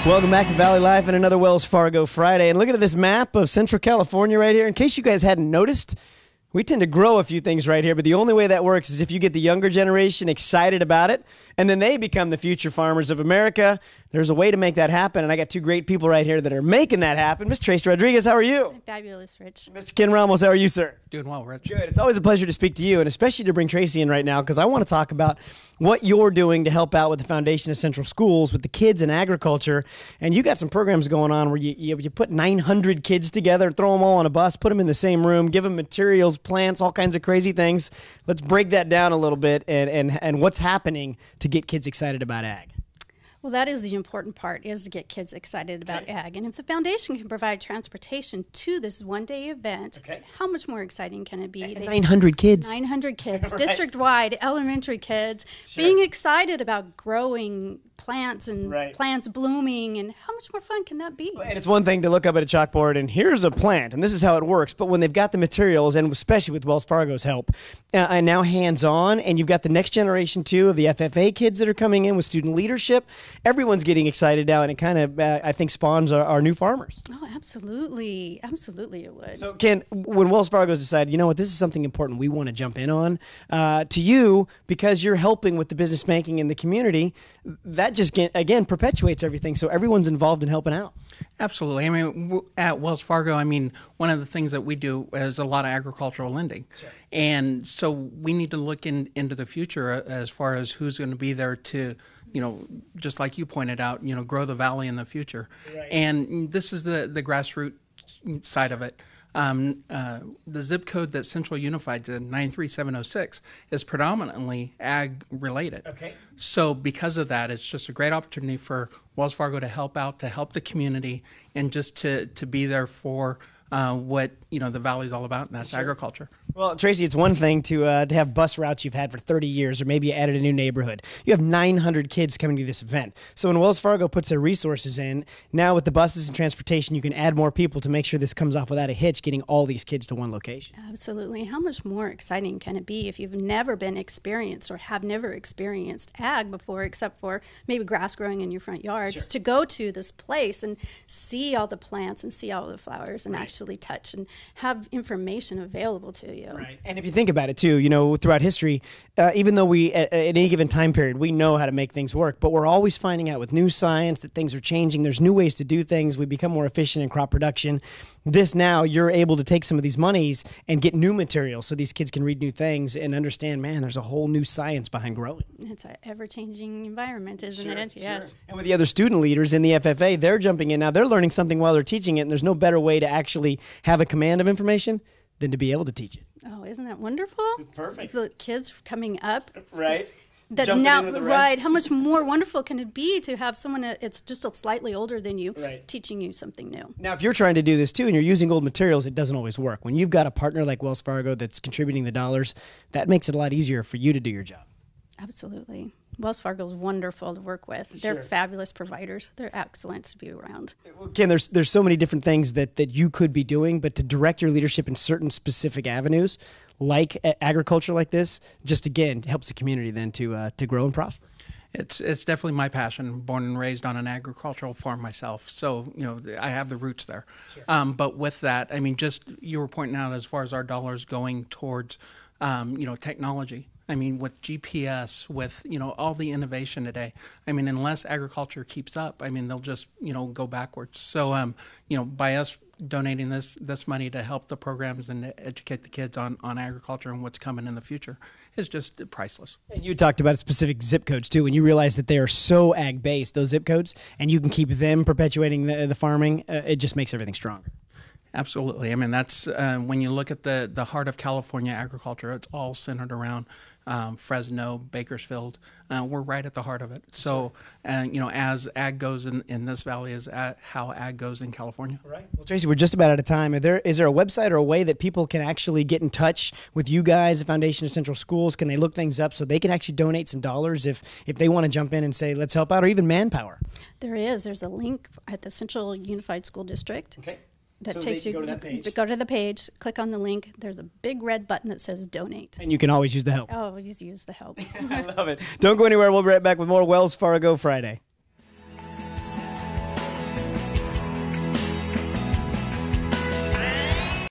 Welcome back to Valley Life and another Wells Fargo Friday. And looking at this map of Central California right here, in case you guys hadn't noticed, we tend to grow a few things right here, but the only way that works is if you get the younger generation excited about it, and then they become the future farmers of America. There's a way to make that happen, and I got two great people right here that are making that happen. Ms. Tracy Rodriguez, how are you? Fabulous, Rich. Mr. Ken Ramos, how are you, sir? Doing well, Rich. Good. It's always a pleasure to speak to you, and especially to bring Tracy in right now, because I want to talk about what you're doing to help out with the Foundation of Central Schools with the kids in agriculture. And you got some programs going on where you put 900 kids together, throw them all on a bus, put them in the same room, give them materials, plants, all kinds of crazy things. Let's break that down a little bit and what's happening to get kids excited about ag. Well, that is the important part, is to get kids excited about ag. And if the foundation can provide transportation to this one-day event, how much more exciting can it be? 900 kids. 900 kids, district-wide, elementary kids, being excited about growing plants and plants blooming, and how much more fun can that be? And it's one thing to look up at a chalkboard and here's a plant, and this is how it works. But when they've got the materials, and especially with Wells Fargo's help, and now hands-on, and you've got the next generation, too, of the FFA kids that are coming in with student leadership, everyone's getting excited now, and it kind of, I think, spawns our new farmers. Oh, absolutely. Absolutely it would. So, Ken, when Wells Fargo's decided, you know what, this is something important we want to jump in on, to you, because you're helping with the business banking in the community, that just, again, perpetuates everything, so everyone's involved in helping out. Absolutely. I mean, at Wells Fargo, I mean, one of the things that we do is a lot of agricultural lending. Sure. And so we need to look into the future as far as who's going to be there to, you know, just like you pointed out, you know, grow the valley in the future. Right. And this is the grassroots side of it. The zip code that Central Unified to 93706 is predominantly ag related. Okay. So because of that, it's just a great opportunity for Wells Fargo to help out, to help the community, and just to be there for what, you know, the valley's all about, and that's agriculture. Well, Tracy, it's one thing to have bus routes you've had for 30 years, or maybe you added a new neighborhood. You have 900 kids coming to this event. So when Wells Fargo puts their resources in, now with the buses and transportation, you can add more people to make sure this comes off without a hitch, getting all these kids to one location. Absolutely. How much more exciting can it be if you've never been experienced or have never experienced ag before, except for maybe grass growing in your front yards, to go to this place and see all the plants and see all the flowers and actually touch and have information available to you. Right. And if you think about it too, you know, throughout history, even though we at any given time period, we know how to make things work, but we're always finding out with new science that things are changing. There's new ways to do things. We become more efficient in crop production. This now, you're able to take some of these monies and get new materials so these kids can read new things and understand, man, there's a whole new science behind growing. It's an ever-changing environment, isn't it? Yes. Sure. And with the other student leaders in the FFA, they're jumping in now. They're learning something while they're teaching it, and there's no better way to actually have a command of information than to be able to teach it. Oh, isn't that wonderful? Perfect. The kids coming up. Right. That jumping now, in with the right. rest. How much more wonderful can it be to have someone that's just a slightly older than you teaching you something new? Now, if you're trying to do this too and you're using old materials, it doesn't always work. When you've got a partner like Wells Fargo that's contributing the dollars, that makes it a lot easier for you to do your job. Absolutely. Wells Fargo is wonderful to work with. They're fabulous providers. They're excellent to be around. Ken, there's so many different things that you could be doing, but to direct your leadership in certain specific avenues, like agriculture like this, just again helps the community then to grow and prosper. It's definitely my passion. Born and raised on an agricultural farm myself, so you know I have the roots there. Sure. But with that, I mean, just you were pointing out as far as our dollars going towards, you know, technology. I mean, with GPS, with, you know, all the innovation today, I mean, unless agriculture keeps up, I mean, they'll just, you know, go backwards. So, you know, by us donating this money to help the programs and to educate the kids on agriculture and what's coming in the future is just priceless. And you talked about specific zip codes, too, and you realize that they are so ag-based, those zip codes, and you can keep them perpetuating the farming. It just makes everything stronger. Absolutely. I mean, that's when you look at the heart of California agriculture, it's all centered around Fresno, Bakersfield. We're right at the heart of it. So, you know, as ag goes in this valley is how ag goes in California. Right. Well, Tracy, we're just about out of time. Is there a website or a way that people can actually get in touch with you guys, the Foundation of Central Schools? Can they look things up so they can actually donate some dollars if they want to jump in and say, let's help out, or even manpower? There is. There's a link at the Central Unified School District. Okay. That so takes you go to that page. Go to the page, click on the link. There's a big red button that says donate. And you can always use the help. Oh, just use the help. I love it. Don't go anywhere. We'll be right back with more Wells Fargo Friday.